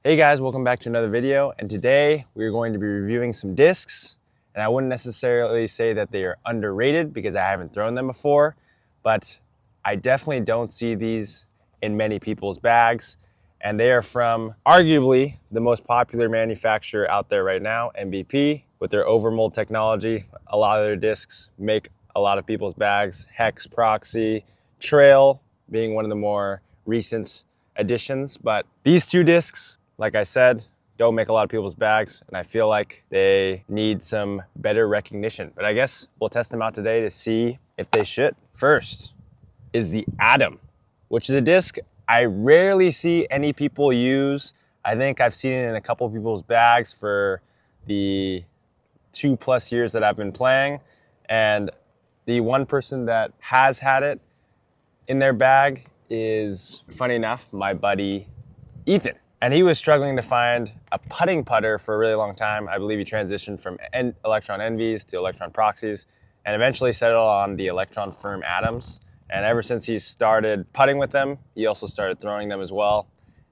Hey guys, welcome back to another video, and today we're going to be reviewing some discs. And I wouldn't necessarily say that they are underrated because I haven't thrown them before, but I definitely don't see these in many people's bags. And they are from arguably the most popular manufacturer out there right now, MVP, with their overmold technology. A lot of their discs make a lot of people's bags. Hex, Proxy, Trail being one of the more recent additions. But these two discs, like I said, don't make a lot of people's bags, and I feel like they need some better recognition. But I guess we'll test them out today to see if they should. First is the Atom, which is a disc I rarely see any people use. I think I've seen it in a couple people's bags for the 2+ years that I've been playing. And the one person that has had it in their bag is, funny enough, my buddy Ethan. And he was struggling to find a putting putter for a really long time. I believe he transitioned from Electron Envies to Electron Proxies and eventually settled on the Electron Firm Atoms. And ever since he started putting with them, he also started throwing them as well.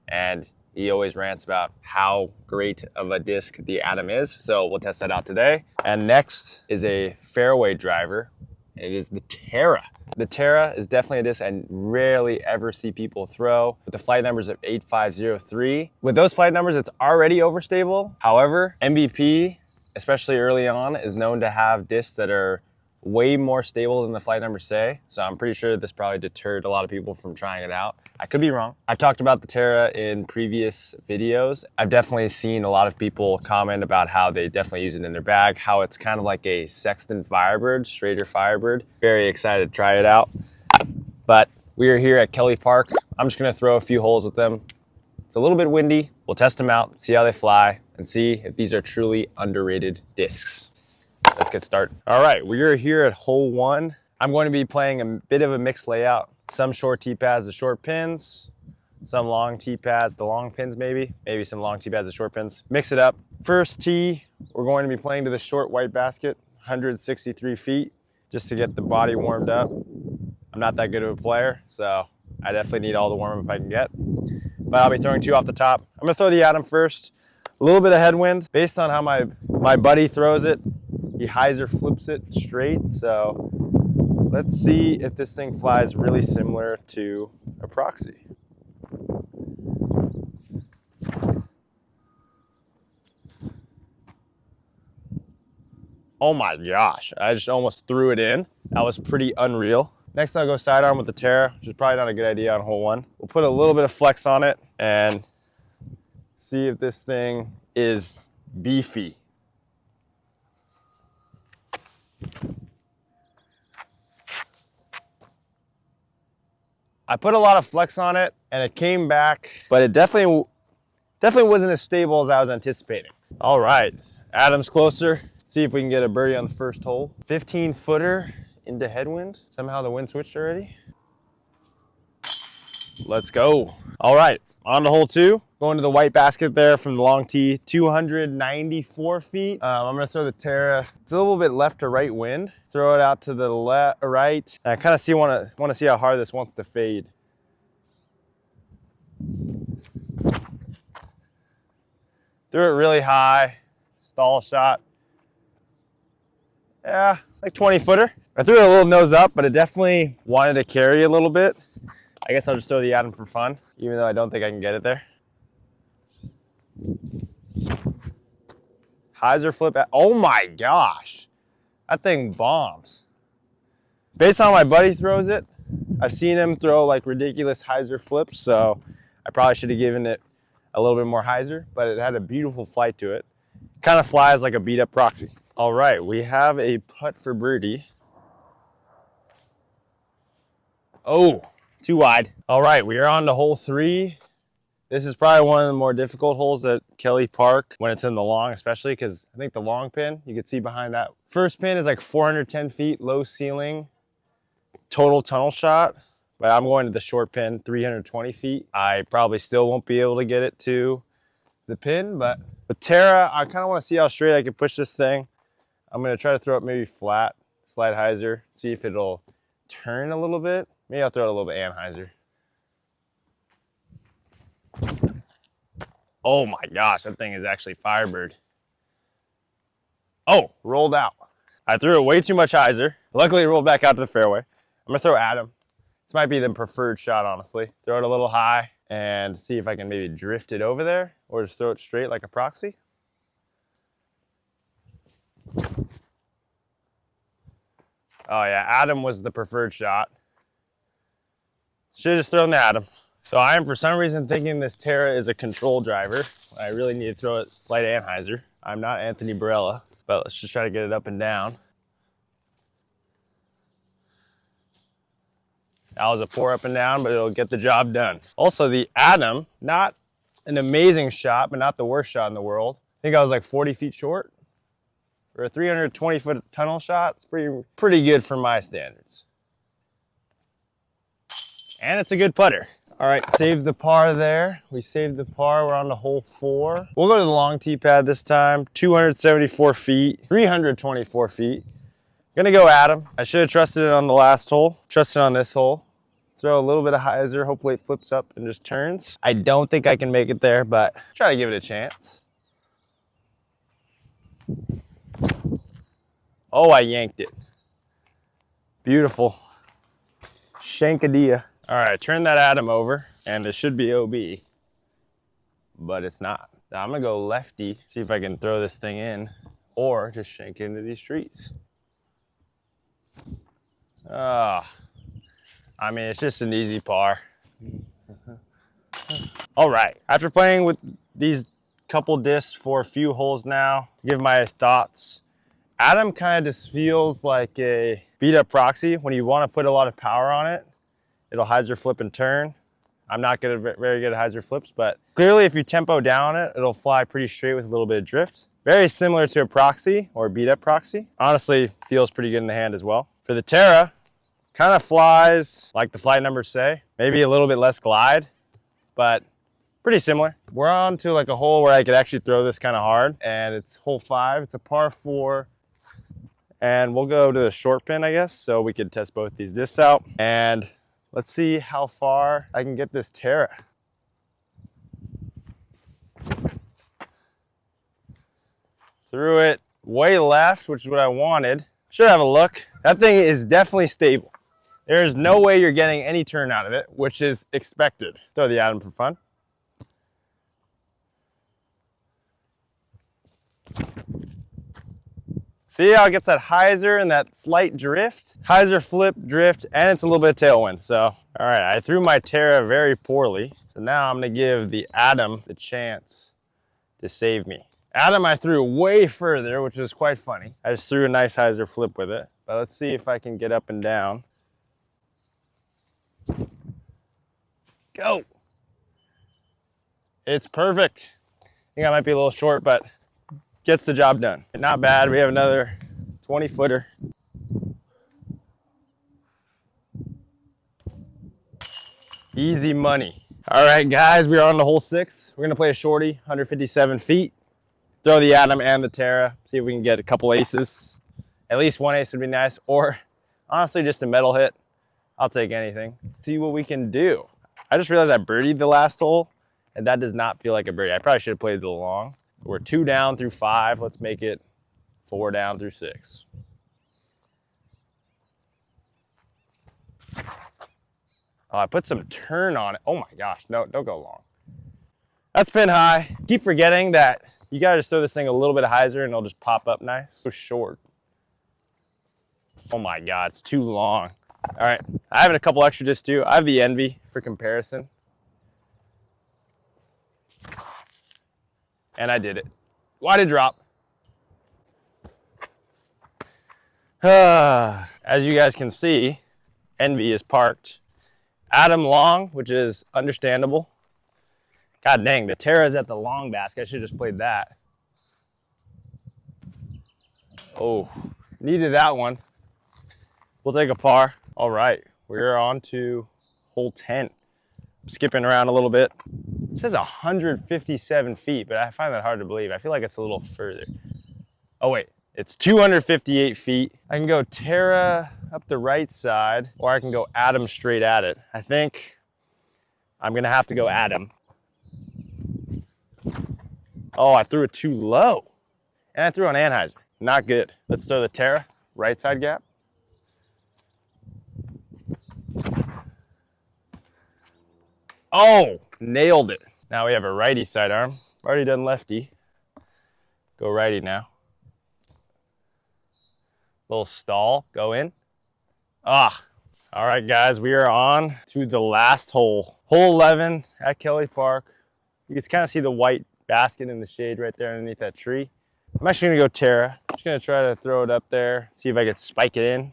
And he always rants about how great of a disc the Atom is. So we'll test that out today. And next is a fairway driver. It is the Terra. The Terra is definitely a disc I rarely ever see people throw, with the flight numbers of 8503. With those flight numbers, it's already overstable. However, MVP, especially early on, is known to have discs that are way more stable than the flight numbers say. So I'm pretty sure this probably deterred a lot of people from trying it out. I could be wrong. I've talked about the Terra in previous videos. I've definitely seen a lot of people comment about how they definitely use it in their bag, how it's kind of like a Sexton Firebird, straighter Firebird. Very excited to try it out. But we are here at Kelly Park. I'm just gonna throw a few holes with them. It's a little bit windy. We'll test them out, see how they fly, and see if these are truly underrated discs. Let's get started. All right, we are here at hole 1. I'm going to be playing a bit of a mixed layout. Some short tee pads, the short pins, some long tee pads, the long pins maybe some long tee pads, the short pins. Mix it up. First tee, we're going to be playing to the short white basket, 163 feet, just to get the body warmed up. I'm not that good of a player, so I definitely need all the warm up I can get. But I'll be throwing 2 off the top. I'm gonna throw the Atom first. A little bit of headwind. Based on how my buddy throws it, he hyzer flips it straight, so let's see if this thing flies really similar to a Proxy. Oh my gosh, I just almost threw it in. That was pretty unreal. Next I'll go sidearm with the Terra, which is probably not a good idea on hole 1. We'll put a little bit of flex on it and see if this thing is beefy. I put a lot of flex on it and it came back, but it definitely wasn't as stable as I was anticipating. All right, Atom's closer. Let's see if we can get a birdie on the first hole. 15-footer into headwind. Somehow the wind switched already. Let's go. All right, on to hole 2. Going to the white basket there from the long tee, 294 feet. I'm gonna throw the Terra. It's a little bit left to right wind. Throw it out to the right. And I kind of want to see how hard this wants to fade. Threw it really high, stall shot. Yeah, like 20-footer. I threw it a little nose up, but it definitely wanted to carry a little bit. I guess I'll just throw the Atom for fun, even though I don't think I can get it there. Hyzer flip. Oh my gosh, that thing bombs. Based on how my buddy throws it, I've seen him throw like ridiculous hyzer flips, so I probably should have given it a little bit more hyzer, but it had a beautiful flight to it. Kind of flies like a beat up Proxy. All right, we have a putt for birdie. Oh, too wide. All right, we are on to hole 3. This is probably one of the more difficult holes at Kelly Park when it's in the long, especially because I think the long pin, you can see behind that. First pin is like 410 feet, low ceiling, total tunnel shot. But I'm going to the short pin, 320 feet. I probably still won't be able to get it to the pin, but with Terra, I kind of want to see how straight I can push this thing. I'm going to try to throw it maybe flat, slide hyzer, see if it'll turn a little bit. Maybe I'll throw it a little bit and hyzer. Oh my gosh, that thing is actually Firebird. Oh, rolled out. I threw it way too much hyzer. Luckily, it rolled back out to the fairway. I'm gonna throw Adam. This might be the preferred shot, honestly. Throw it a little high and see if I can maybe drift it over there or just throw it straight like a proxy. Oh yeah, Adam was the preferred shot. Should have just thrown the Adam. So I am for some reason thinking this Terra is a control driver. I really need to throw it slight and hyzer. I'm not Anthony Barella, but let's just try to get it up and down. That was a poor up and down, but it'll get the job done. Also the Adam, not an amazing shot, but not the worst shot in the world. I think I was like 40 feet short. For a 320-foot tunnel shot, it's pretty good for my standards. And it's a good putter. All right, saved the par there. We saved the par, we're on to hole 4. We'll go to the long tee pad this time, 274 feet, 324 feet. Gonna go Adam. I should have trusted it on the last hole, trusted on this hole. Throw a little bit of hyzer, hopefully it flips up and just turns. I don't think I can make it there, but try to give it a chance. Oh, I yanked it. Beautiful. Shankadilla. All right, turn that Adam over, and it should be OB, but it's not. Now I'm gonna go lefty, see if I can throw this thing in, or just shank it into these trees. I mean, it's just an easy par. All right, after playing with these couple discs for a few holes now, give my thoughts. Adam kind of just feels like a beat up proxy. When you want to put a lot of power on it, it'll hyzer flip and turn. I'm not very good at hyzer flips, but clearly if you tempo down it, it'll fly pretty straight with a little bit of drift. Very similar to a proxy or a beat up proxy. Honestly, feels pretty good in the hand as well. For the Terra, kind of flies like the flight numbers say, maybe a little bit less glide, but pretty similar. We're on to like a hole where I could actually throw this kind of hard, and it's hole 5. It's a par 4. And we'll go to the short pin, I guess, so we could test both these discs out. And let's see how far I can get this Terra. Threw it way left, which is what I wanted. Should have a look. That thing is definitely stable. There is no way you're getting any turn out of it, which is expected. Throw the Adam for fun. See how it gets that hyzer and that slight drift? Hyzer flip, drift, and it's a little bit of tailwind. So, all right, I threw my Terra very poorly. So now I'm gonna give the Adam the chance to save me. Adam I threw way further, which was quite funny. I just threw a nice hyzer flip with it. But let's see if I can get up and down. Go. It's perfect. I think I might be a little short, but gets the job done. Not bad. We have another 20-footer. Easy money. All right, guys, we are on to hole 6. We're gonna play a shorty, 157 feet. Throw the Adam and the Terra, see if we can get a couple aces. At least one ace would be nice, or honestly, just a metal hit. I'll take anything. See what we can do. I just realized I birdied the last hole, and that does not feel like a birdie. I probably should have played the long. We're 2 down through 5. Let's make it 4 down through 6. Oh, I put some turn on it. Oh my gosh, no, don't go long. That's pin high. Keep forgetting that you gotta just throw this thing a little bit of hyzer and it'll just pop up nice. So short. Oh my God, it's too long. All right, I have a couple extra discs too. I have the Envy for comparison. And I did it. Why'd it drop? As you guys can see, Envy is parked. Adam long, which is understandable. God dang, the Terra's at the long basket. I should have just played that. Oh, needed that one. We'll take a par. All right, we're on to hole 10. I'm skipping around a little bit. It says 157 feet, but I find that hard to believe. I feel like it's a little further. Oh wait, it's 258 feet. I can go Terra up the right side, or I can go Adam straight at it. I think I'm gonna have to go Adam. Oh, I threw it too low. And I threw an Anheuser. Not good. Let's throw the Terra, right side gap. Oh, nailed it. Now we have a righty sidearm. Already done lefty. Go righty now. Little stall, go in. Ah, all right guys, we are on to the last hole. Hole 11 at Kelly Park. You can kind of see the white basket in the shade right there underneath that tree. I'm actually gonna go Terra. I'm just gonna try to throw it up there, see if I can spike it in,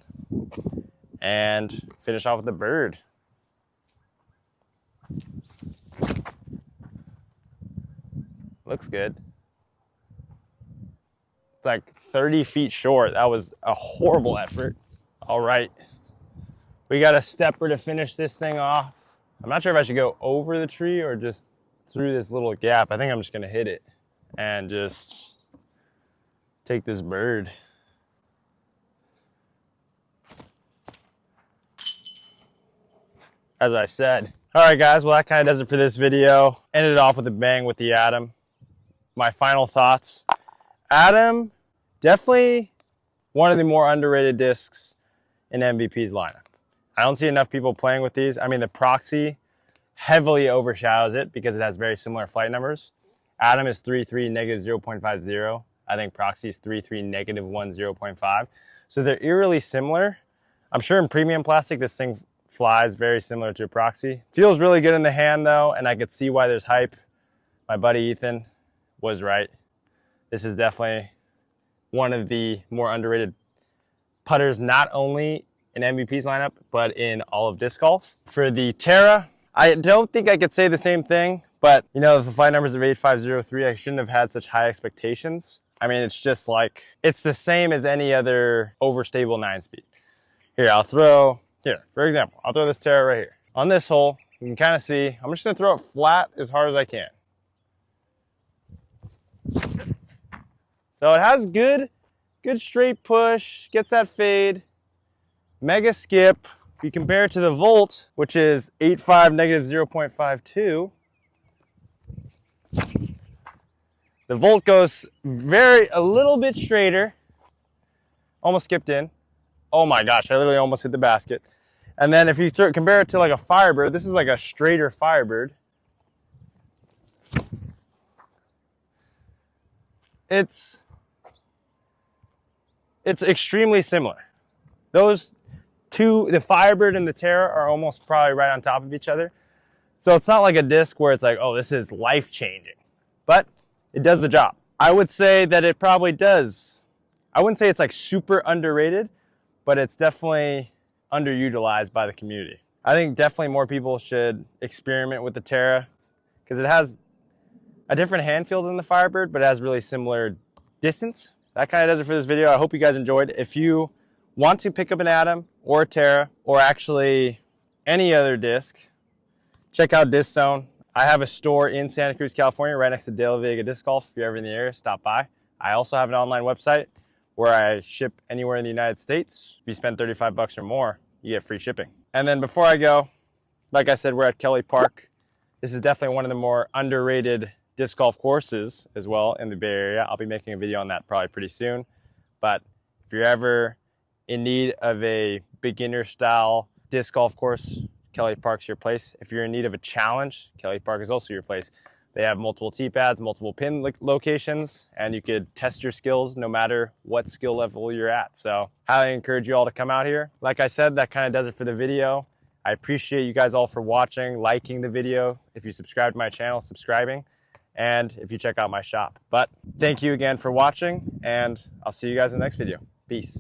and finish off with the bird. Looks good. It's like 30 feet short. That was a horrible effort. All right, we got a stepper to finish this thing off. I'm not sure if I should go over the tree or just through this little gap. I think I'm just gonna hit it and just take this bird. As I said. All right guys, well that kind of does it for this video. Ended off with a bang with the Atom. My final thoughts. Atom, definitely one of the more underrated discs in MVP's lineup. I don't see enough people playing with these. I mean, the Proxy heavily overshadows it because it has very similar flight numbers. Atom is 3.3 negative 0.50. I think Proxy is 3.3 negative 1 0.5. So they're eerily similar. I'm sure in premium plastic, this thing flies very similar to a Proxy. Feels really good in the hand though, and I could see why there's hype. My buddy Ethan was right. This is definitely one of the more underrated putters, not only in MVP's lineup, but in all of disc golf. For the Terra, I don't think I could say the same thing, but you know, the flight numbers of 8503, I shouldn't have had such high expectations. I mean, it's just like, it's the same as any other overstable 9-speed. Here, for example, I'll throw this Terra right here. On this hole, you can kind of see, I'm just gonna throw it flat as hard as I can. So it has good straight push, gets that fade, mega skip. If you compare it to the Volt, which is 8.5 negative 0.52, the Volt goes a little bit straighter. Almost skipped in. Oh my gosh, I literally almost hit the basket. And then if you compare it to like a Firebird, this is like a straighter Firebird. It's extremely similar. Those two, the Firebird and the Terra, are almost probably right on top of each other. So it's not like a disc where it's like, oh, this is life-changing. But it does the job. I would say that it probably does. I wouldn't say it's like super underrated, but it's definitely underutilized by the community. I think definitely more people should experiment with the Terra because it has a different hand feel than the Firebird, but it has really similar distance. That kind of does it for this video. I hope you guys enjoyed. If you want to pick up an Atom or a Terra or actually any other disc, check out Disc Zone. I have a store in Santa Cruz, California, right next to De La Vega Disc Golf. If you're ever in the area, stop by. I also have an online website where I ship anywhere in the United States. If you spend 35 bucks or more, you get free shipping. And then before I go, like I said, we're at Kelly Park. This is definitely one of the more underrated disc golf courses as well in the Bay Area. I'll be making a video on that probably pretty soon. But if you're ever in need of a beginner style disc golf course, Kelly Park's your place. If you're in need of a challenge, Kelly Park is also your place. They have multiple tee pads, multiple pin locations, and you could test your skills no matter what skill level you're at. So highly encourage you all to come out here. Like I said, that kind of does it for the video. I appreciate you guys all for watching, liking the video. If you subscribe to my channel, subscribing, and if you check out my shop. But thank you again for watching, and I'll see you guys in the next video. Peace.